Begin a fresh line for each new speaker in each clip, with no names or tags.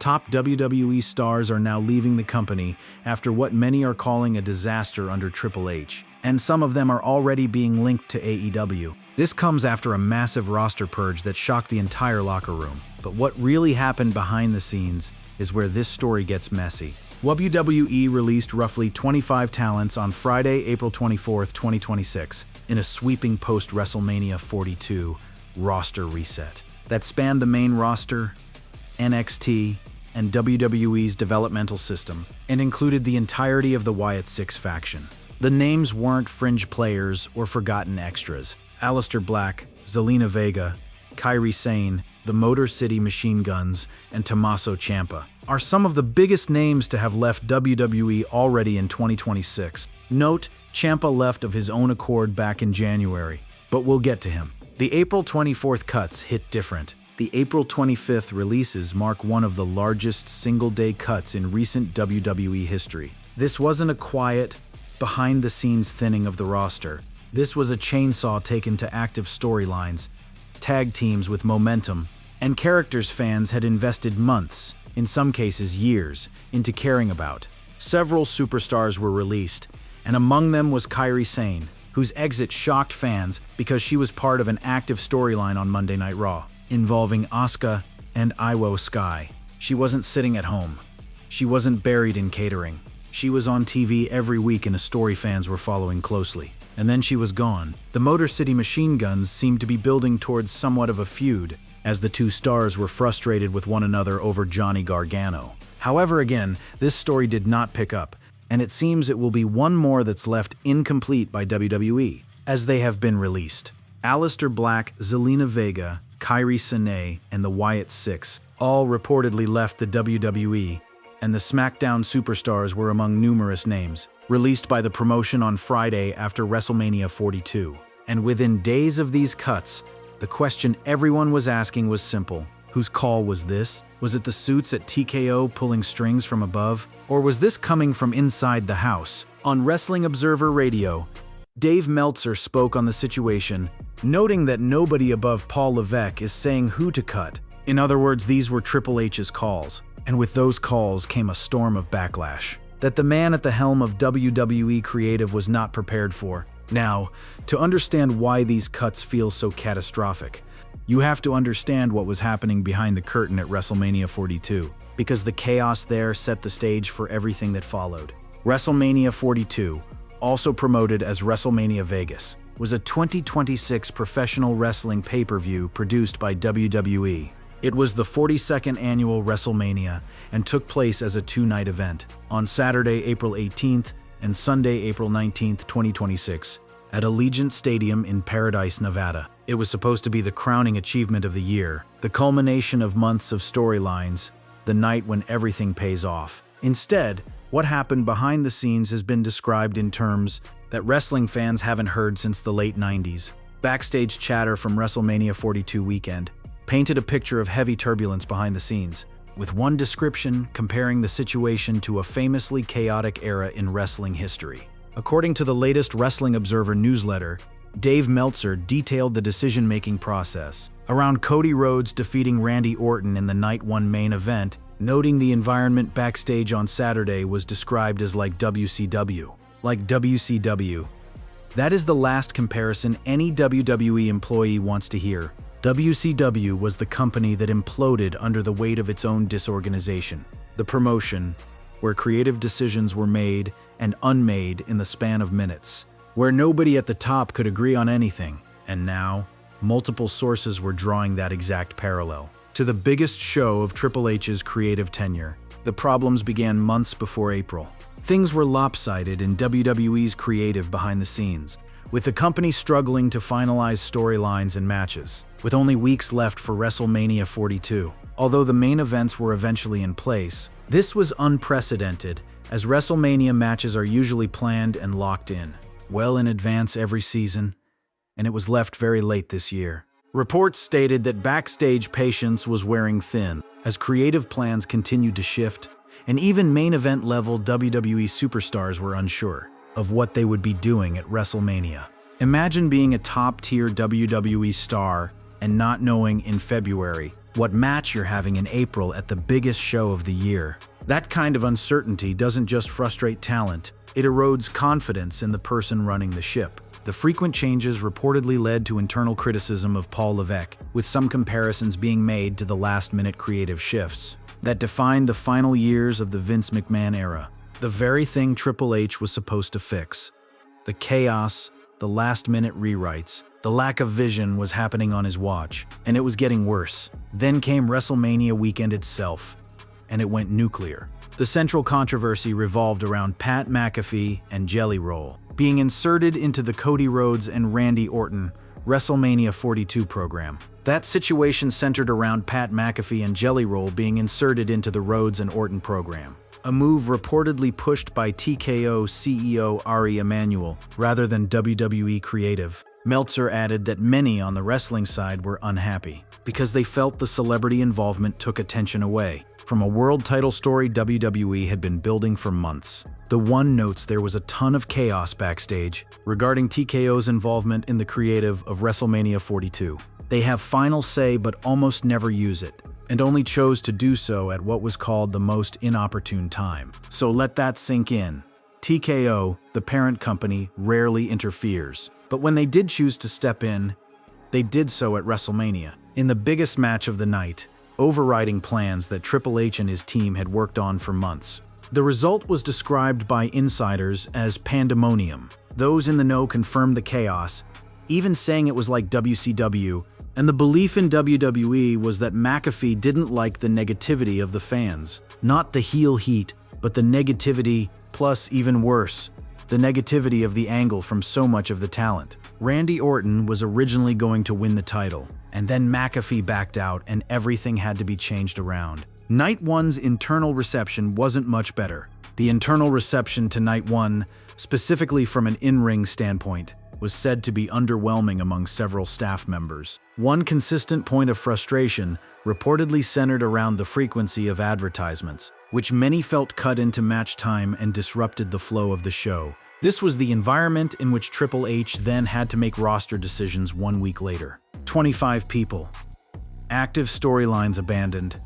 Top WWE stars are now leaving the company after what many are calling a disaster under Triple H, and some of them are already being linked to AEW. This comes after a massive roster purge that shocked the entire locker room. But what really happened behind the scenes is where this story gets messy. WWE released roughly 25 talents on Friday, April 24, 2026, in a sweeping post-WrestleMania 42 roster reset that spanned the main roster, NXT, and WWE's developmental system, and included the entirety of the Wyatt Six faction. The names weren't fringe players or forgotten extras. Aleister Black, Zelina Vega, Kairi Sane, the Motor City Machine Guns, and Tommaso Ciampa are some of the biggest names to have left WWE already in 2026. Note, Ciampa left of his own accord back in January, but we'll get to him. The April 24th cuts hit different. The April 25th releases mark one of the largest single-day cuts in recent WWE history. This wasn't a quiet, behind-the-scenes thinning of the roster. This was a chainsaw taken to active storylines, tag teams with momentum, and characters fans had invested months, in some cases years, into caring about. Several superstars were released, and among them was Kairi Sane, whose exit shocked fans because she was part of an active storyline on Monday Night Raw, involving Asuka and Iwo Sky. She wasn't sitting at home. She wasn't buried in catering. She was on TV every week in a story fans were following closely. And then she was gone. The Motor City Machine Guns seemed to be building towards somewhat of a feud, as the two stars were frustrated with one another over Johnny Gargano. However, again, this story did not pick up, and it seems it will be one more that's left incomplete by WWE, as they have been released. Aleister Black, Zelina Vega, Kairi Sane, and the Wyatt Six all reportedly left the WWE, and the SmackDown superstars were among numerous names, released by the promotion on Friday after WrestleMania 42. And within days of these cuts, the question everyone was asking was simple. Whose call was this? Was it the suits at TKO pulling strings from above? Or was this coming from inside the house? On Wrestling Observer Radio, Dave Meltzer spoke on the situation, noting that nobody above Paul Levesque is saying who to cut. In other words, these were Triple H's calls. And with those calls came a storm of backlash that the man at the helm of WWE Creative was not prepared for. Now, to understand why these cuts feel so catastrophic, you have to understand what was happening behind the curtain at WrestleMania 42, because the chaos there set the stage for everything that followed. WrestleMania 42, also promoted as WrestleMania Vegas, was a 2026 professional wrestling pay-per-view produced by WWE. It was the 42nd annual WrestleMania and took place as a two-night event on Saturday, April 18th and Sunday, April 19th, 2026, at Allegiant Stadium in Paradise, Nevada. It was supposed to be the crowning achievement of the year, the culmination of months of storylines, the night when everything pays off. Instead, what happened behind the scenes has been described in terms that wrestling fans haven't heard since the late 90s. Backstage chatter from WrestleMania 42 weekend painted a picture of heavy turbulence behind the scenes, with one description comparing the situation to a famously chaotic era in wrestling history. According to the latest Wrestling Observer newsletter, Dave Meltzer detailed the decision-making process around Cody Rhodes defeating Randy Orton in the Night 1 main event, noting the environment backstage on Saturday was described as like WCW. Like WCW. That is the last comparison any WWE employee wants to hear. WCW was the company that imploded under the weight of its own disorganization. The promotion, where creative decisions were made and unmade in the span of minutes, where nobody at the top could agree on anything. And now, multiple sources were drawing that exact parallel to the biggest show of Triple H's creative tenure. The problems began months before April. Things were lopsided in WWE's creative behind the scenes, with the company struggling to finalize storylines and matches, with only weeks left for WrestleMania 42. Although the main events were eventually in place, this was unprecedented, as WrestleMania matches are usually planned and locked in well in advance every season, and it was left very late this year. Reports stated that backstage patience was wearing thin, as creative plans continued to shift, and even main event level WWE superstars were unsure of what they would be doing at WrestleMania. Imagine being a top-tier WWE star and not knowing in February what match you're having in April at the biggest show of the year. That kind of uncertainty doesn't just frustrate talent, it erodes confidence in the person running the ship. The frequent changes reportedly led to internal criticism of Paul Levesque, with some comparisons being made to the last-minute creative shifts that defined the final years of the Vince McMahon era. The very thing Triple H was supposed to fix. The chaos, the last-minute rewrites, the lack of vision was happening on his watch, and it was getting worse. Then came WrestleMania weekend itself, and it went nuclear. The central controversy revolved around Pat McAfee and Jelly Roll being inserted into the Cody Rhodes and Randy Orton WrestleMania 42 program. That situation centered around Pat McAfee and Jelly Roll being inserted into the Rhodes and Orton program, a move reportedly pushed by TKO CEO Ari Emanuel rather than WWE creative. Meltzer added that many on the wrestling side were unhappy because they felt the celebrity involvement took attention away from a world title story WWE had been building for months. The One notes there was a ton of chaos backstage regarding TKO's involvement in the creative of WrestleMania 42. They have final say but almost never use it, and only chose to do so at what was called the most inopportune time. So let that sink in. TKO, the parent company, rarely interferes. But when they did choose to step in, they did so at WrestleMania, in the biggest match of the night, overriding plans that Triple H and his team had worked on for months. The result was described by insiders as pandemonium. Those in the know confirmed the chaos, even saying it was like WCW, and the belief in WWE was that McAfee didn't like the negativity of the fans. Not the heel heat, but the negativity, plus even worse, the negativity of the angle from so much of the talent. Randy Orton was originally going to win the title, and then McAfee backed out and everything had to be changed around. Night One's internal reception wasn't much better. The internal reception to Night One, specifically from an in-ring standpoint, was said to be underwhelming among several staff members. One consistent point of frustration reportedly centered around the frequency of advertisements, which many felt cut into match time and disrupted the flow of the show. This was the environment in which Triple H then had to make roster decisions 1 week later. 25 people. Active storylines abandoned.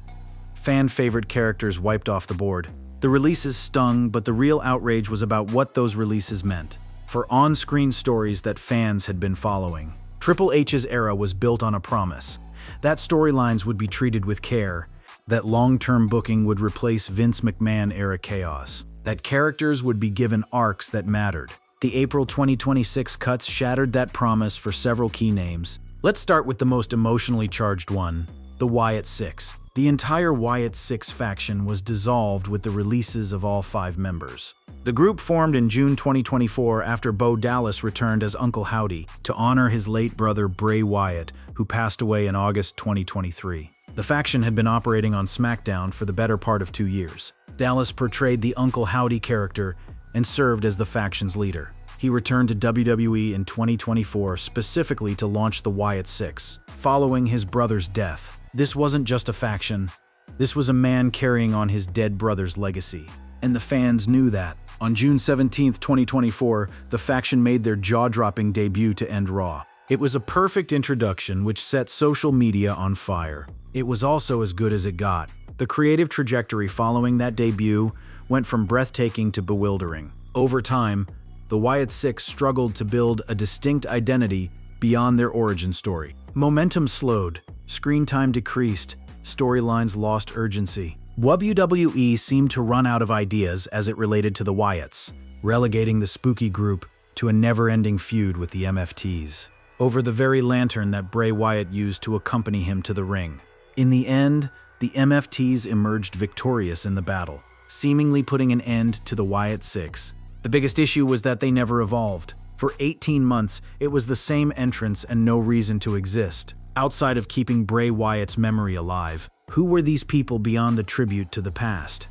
Fan-favorite characters wiped off the board. The releases stung, but the real outrage was about what those releases meant for on-screen stories that fans had been following. Triple H's era was built on a promise that storylines would be treated with care, that long-term booking would replace Vince McMahon-era chaos, that characters would be given arcs that mattered. The April 2026 cuts shattered that promise for several key names. Let's start with the most emotionally charged one, the Wyatt Six. The entire Wyatt Six faction was dissolved with the releases of all 5 members. The group formed in June 2024 after Bo Dallas returned as Uncle Howdy to honor his late brother Bray Wyatt, who passed away in August 2023. The faction had been operating on SmackDown for the better part of 2 years. Dallas portrayed the Uncle Howdy character and served as the faction's leader. He returned to WWE in 2024 specifically to launch the Wyatt Six, following his brother's death. This wasn't just a faction, this was a man carrying on his dead brother's legacy. And the fans knew that. On June 17, 2024, the faction made their jaw-dropping debut to end Raw. It was a perfect introduction which set social media on fire. It was also as good as it got. The creative trajectory following that debut went from breathtaking to bewildering. Over time, the Wyatt Six struggled to build a distinct identity beyond their origin story. Momentum slowed, screen time decreased, storylines lost urgency. WWE seemed to run out of ideas as it related to the Wyatts, relegating the spooky group to a never-ending feud with the MFTs over the very lantern that Bray Wyatt used to accompany him to the ring. In the end, the MFTs emerged victorious in the battle, seemingly putting an end to the Wyatt Six. The biggest issue was that they never evolved. For 18 months, it was the same entrance and no reason to exist. Outside of keeping Bray Wyatt's memory alive, who were these people beyond the tribute to the past?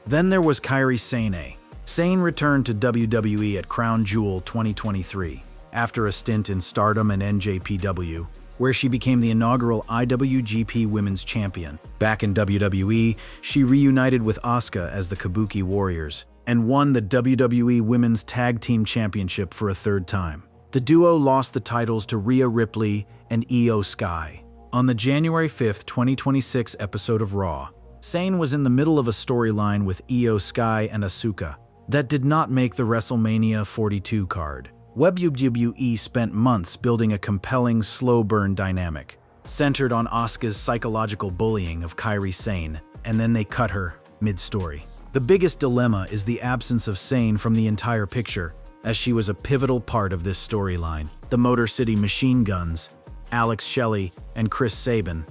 Then there was Kairi Sane. Sane returned to WWE at Crown Jewel 2023 after a stint in Stardom and NJPW, where she became the inaugural IWGP Women's Champion. Back in WWE, she reunited with Asuka as the Kabuki Warriors and won the WWE Women's Tag Team Championship for a third time. The duo lost the titles to Rhea Ripley and Io Sky. On the January 5, 2026 episode of Raw, Sane was in the middle of a storyline with Io Sky and Asuka that did not make the WrestleMania 42 card. WWE spent months building a compelling slow-burn dynamic, centered on Asuka's psychological bullying of Kairi Sane, and then they cut her mid-story. The biggest dilemma is the absence of Sane from the entire picture, as she was a pivotal part of this storyline. The Motor City Machine Guns, Alex Shelley and Chris Sabin,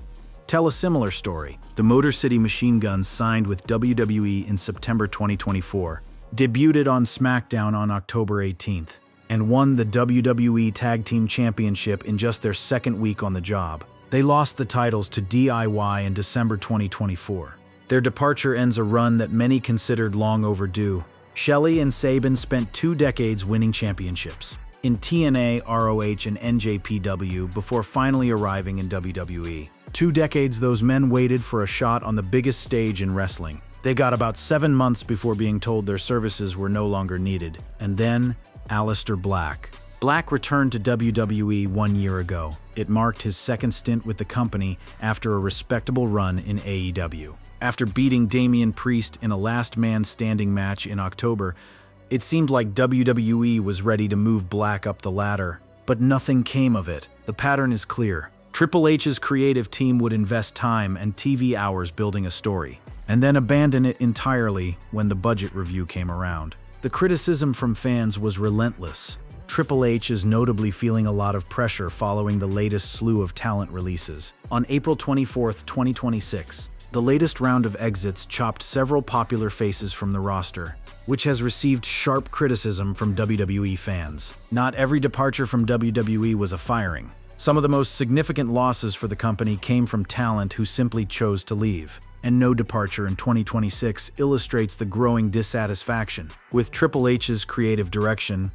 tell a similar story. The Motor City Machine Guns signed with WWE in September 2024, debuted on SmackDown on October 18th, and won the WWE Tag Team Championship in just their second week on the job. They lost the titles to DIY in December 2024. Their departure ends a run that many considered long overdue. Shelley and Sabin spent 2 decades winning championships in TNA, ROH, and NJPW before finally arriving in WWE. 2 decades those men waited for a shot on the biggest stage in wrestling. They got about 7 months before being told their services were no longer needed. And then, Aleister Black. Black returned to WWE 1 year ago. It marked his second stint with the company after a respectable run in AEW. After beating Damian Priest in a last man standing match in October, it seemed like WWE was ready to move Black up the ladder, but nothing came of it. The pattern is clear. Triple H's creative team would invest time and TV hours building a story, and then abandon it entirely when the budget review came around. The criticism from fans was relentless. Triple H is notably feeling a lot of pressure following the latest slew of talent releases. On April 24, 2026, the latest round of exits chopped several popular faces from the roster, which has received sharp criticism from WWE fans. Not every departure from WWE was a firing. Some of the most significant losses for the company came from talent who simply chose to leave. And no departure in 2026 illustrates the growing dissatisfaction with Triple H's creative direction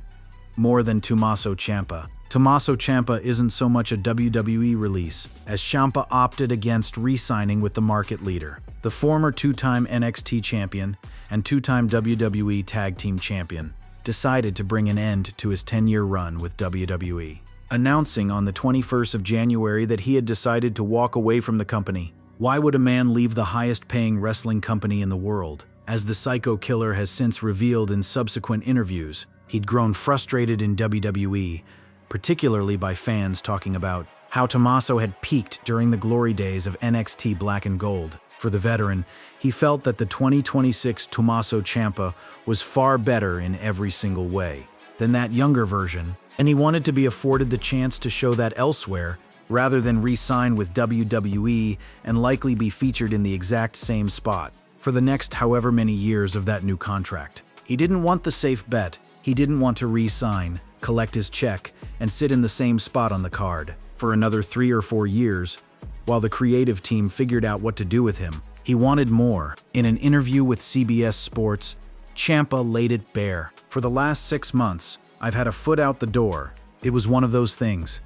more than Tommaso Ciampa. Tommaso Ciampa isn't so much a WWE release, as Ciampa opted against re-signing with the market leader. The former 2-time NXT champion and 2-time WWE Tag Team champion decided to bring an end to his 10-year run with WWE, announcing on the 21st of January that he had decided to walk away from the company. Why would a man leave the highest-paying wrestling company in the world? As the Psycho Killer has since revealed in subsequent interviews, he'd grown frustrated in WWE, particularly by fans talking about how Tommaso had peaked during the glory days of NXT Black and Gold. For the veteran, he felt that the 2026 Tommaso Ciampa was far better in every single way than that younger version, and he wanted to be afforded the chance to show that elsewhere rather than re-sign with WWE and likely be featured in the exact same spot for the next however many years of that new contract. He didn't want the safe bet. He didn't want to re-sign, collect his check, and sit in the same spot on the card for another 3 or 4 years while the creative team figured out what to do with him. He wanted more. In an interview with CBS Sports, Ciampa laid it bare. For the last 6 months, I've had a foot out the door. It was one of those things.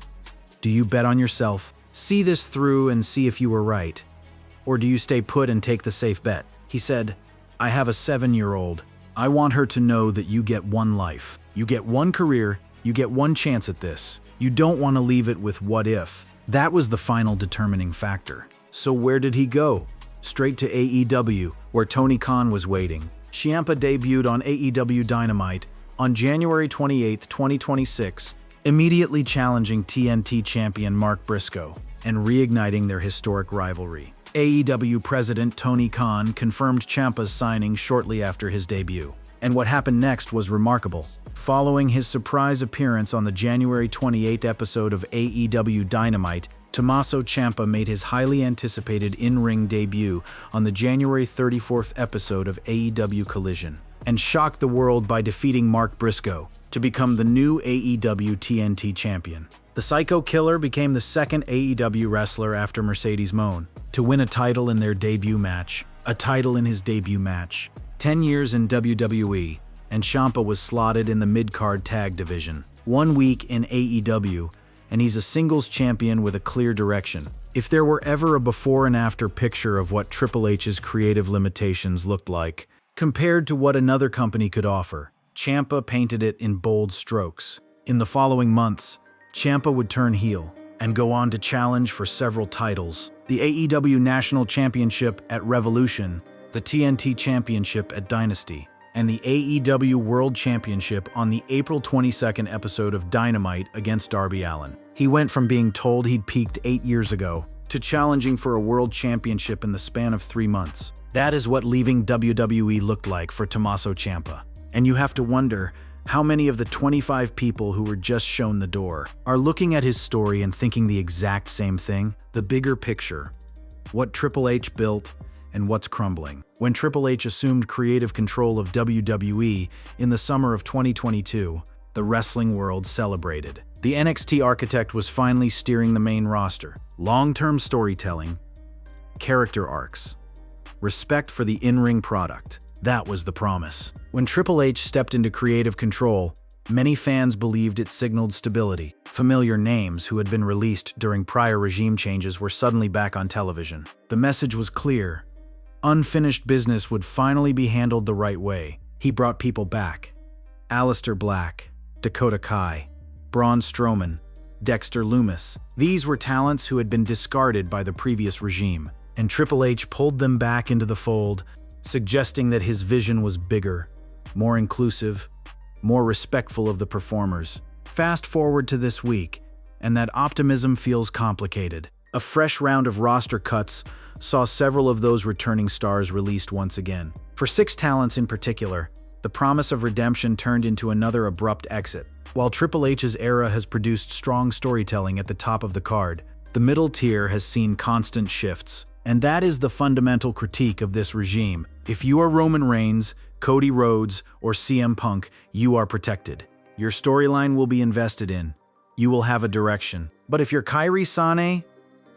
Do you bet on yourself? See this through and see if you were right? Or do you stay put and take the safe bet? He said, I have a 7-year-old. I want her to know that you get one life. You get one career. You get one chance at this. You don't want to leave it with what if. That was the final determining factor. So where did he go? Straight to AEW, where Tony Khan was waiting. Ciampa debuted on AEW Dynamite on January 28, 2026, immediately challenging TNT champion Mark Briscoe and reigniting their historic rivalry. AEW president Tony Khan confirmed Ciampa's signing shortly after his debut. And what happened next was remarkable. Following his surprise appearance on the January 28th episode of AEW Dynamite, Tommaso Ciampa made his highly anticipated in-ring debut on the January 34th episode of AEW Collision, and shocked the world by defeating Mark Briscoe to become the new AEW TNT champion. The Psycho Killer became the second AEW wrestler after Mercedes Moné to win a title in their debut match. A title in his debut match. 10 years in WWE, and Ciampa was slotted in the mid-card tag division. 1 week in AEW, and he's a singles champion with a clear direction. If there were ever a before and after picture of what Triple H's creative limitations looked like, compared to what another company could offer, Ciampa painted it in bold strokes. In the following months, Ciampa would turn heel and go on to challenge for several titles: the AEW National Championship at Revolution, the TNT Championship at Dynasty, and the AEW World Championship on the April 22nd episode of Dynamite against Darby Allin. He went from being told he'd peaked 8 years ago to challenging for a world championship in the span of 3 months. That is what leaving WWE looked like for Tommaso Ciampa. And you have to wonder, how many of the 25 people who were just shown the door are looking at his story and thinking the exact same thing? The bigger picture. What Triple H built and what's crumbling. When Triple H assumed creative control of WWE in the summer of 2022, the wrestling world celebrated. The NXT architect was finally steering the main roster. Long-term storytelling, character arcs, respect for the in-ring product. That was the promise. When Triple H stepped into creative control, many fans believed it signaled stability. Familiar names who had been released during prior regime changes were suddenly back on television. The message was clear. Unfinished business would finally be handled the right way. He brought people back. Aleister Black, Dakota Kai, Braun Strowman, Dexter Lumis. These were talents who had been discarded by the previous regime, and Triple H pulled them back into the fold, suggesting that his vision was bigger, more inclusive, more respectful of the performers. Fast forward to this week, and that optimism feels complicated. A fresh round of roster cuts saw several of those returning stars released once again. For 6 talents in particular, the promise of redemption turned into another abrupt exit. While Triple H's era has produced strong storytelling at the top of the card, the middle tier has seen constant shifts. And that is the fundamental critique of this regime. If you are Roman Reigns, Cody Rhodes, or CM Punk, you are protected. Your storyline will be invested in. You will have a direction. But if you're Kairi Sane,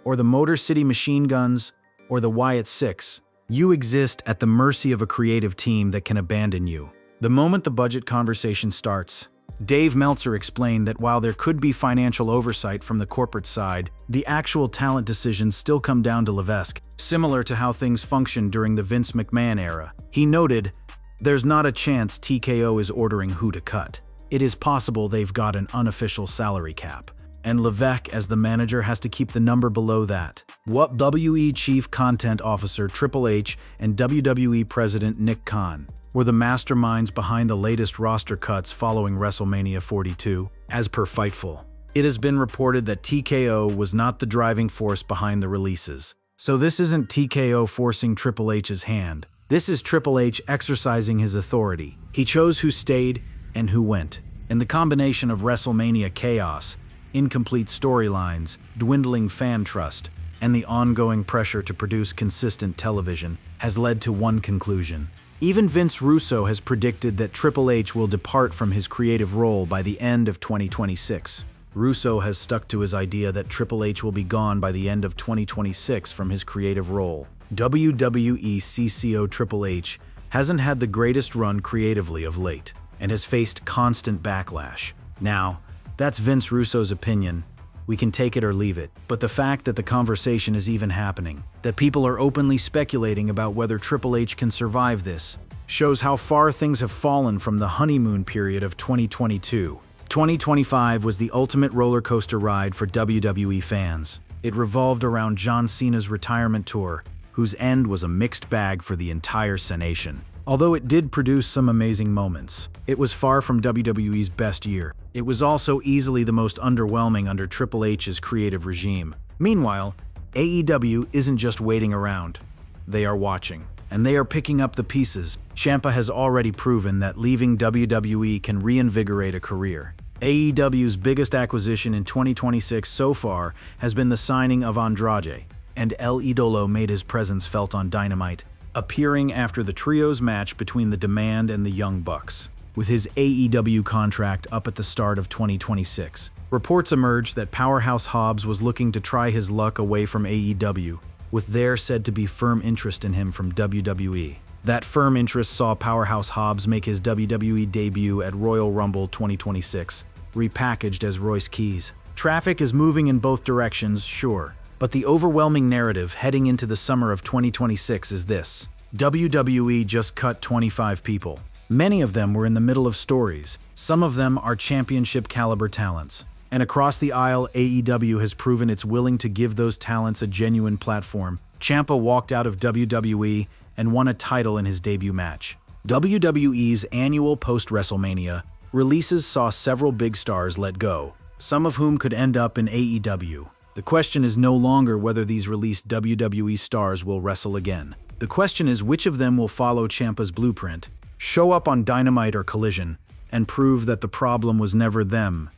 or the Motor City Machine Guns, or the Wyatt Six, you exist at the mercy of a creative team that can abandon you. The moment the budget conversation starts, Dave Meltzer explained that while there could be financial oversight from the corporate side, the actual talent decisions still come down to Levesque, similar to how things functioned during the Vince McMahon era. He noted, "There's not a chance TKO is ordering who to cut. It is possible they've got an unofficial salary cap, and Levesque as the manager has to keep the number below that." What WWE Chief Content Officer Triple H and WWE President Nick Khan were the masterminds behind the latest roster cuts following WrestleMania 42, as per Fightful. It has been reported that TKO was not the driving force behind the releases. So this isn't TKO forcing Triple H's hand. This is Triple H exercising his authority. He chose who stayed and who went. And the combination of WrestleMania chaos, incomplete storylines, dwindling fan trust, and the ongoing pressure to produce consistent television has led to one conclusion. Even Vince Russo has predicted that Triple H will depart from his creative role by the end of 2026. Russo has stuck to his idea that Triple H will be gone by the end of 2026 from his creative role. WWE CCO Triple H hasn't had the greatest run creatively of late, and has faced constant backlash. Now, that's Vince Russo's opinion. We can take it or leave it. But the fact that the conversation is even happening, that people are openly speculating about whether Triple H can survive this, shows how far things have fallen from the honeymoon period of 2022. 2025 was the ultimate roller coaster ride for WWE fans. It revolved around John Cena's retirement tour, whose end was a mixed bag for the entire Cenation. Although it did produce some amazing moments, it was far from WWE's best year. It was also easily the most underwhelming under Triple H's creative regime. Meanwhile, AEW isn't just waiting around. They are watching, and they are picking up the pieces. Ciampa has already proven that leaving WWE can reinvigorate a career. AEW's biggest acquisition in 2026 so far has been the signing of Andrade, and El Idolo made his presence felt on Dynamite, appearing after the trios match between The Demand and the Young Bucks, with his AEW contract up at the start of 2026. Reports emerged that Powerhouse Hobbs was looking to try his luck away from AEW, with there said to be firm interest in him from WWE. That firm interest saw Powerhouse Hobbs make his WWE debut at Royal Rumble 2026, repackaged as Royce Keys. Traffic is moving in both directions, sure, but the overwhelming narrative heading into the summer of 2026 is this. WWE just cut 25 people. Many of them were in the middle of stories. Some of them are championship-caliber talents. And across the aisle, AEW has proven it's willing to give those talents a genuine platform. Ciampa walked out of WWE and won a title in his debut match. WWE's annual post-WrestleMania releases saw several big stars let go, some of whom could end up in AEW. The question is no longer whether these released WWE stars will wrestle again. The question is which of them will follow Ciampa's blueprint, show up on Dynamite or Collision, and prove that the problem was never them.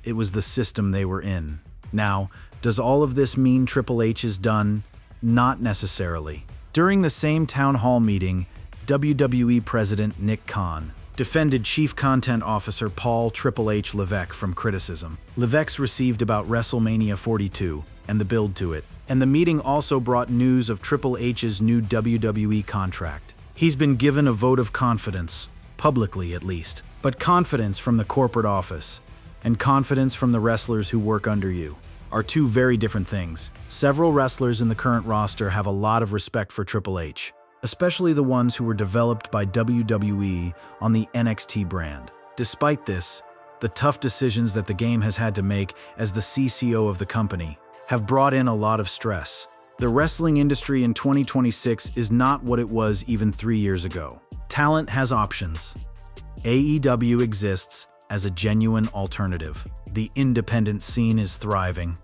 It was the system they were in. Now, does all of this mean Triple H is done? Not necessarily. During the same town hall meeting, WWE President Nick Khan defended Chief Content Officer Paul Triple H Levesque from criticism. Levesque received about WrestleMania 42 and the build to it, and the meeting also brought news of Triple H's new WWE contract. He's been given a vote of confidence, publicly at least, but confidence from the corporate office and confidence from the wrestlers who work under you are two very different things. Several wrestlers in the current roster have a lot of respect for Triple H, especially the ones who were developed by WWE on the NXT brand. Despite this, the tough decisions that the game has had to make as the CCO of the company have brought in a lot of stress. The wrestling industry in 2026 is not what it was even 3 years ago. Talent has options. AEW exists as a genuine alternative. The independent scene is thriving.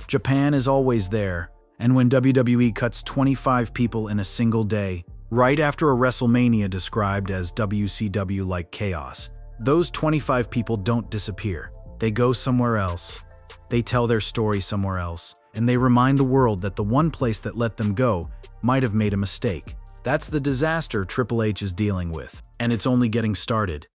Japan is always there, and when WWE cuts 25 people in a single day, right after a WrestleMania described as WCW-like chaos, those 25 people don't disappear. They go somewhere else. They tell their story somewhere else, and they remind the world that the one place that let them go might have made a mistake. That's the disaster Triple H is dealing with, and it's only getting started.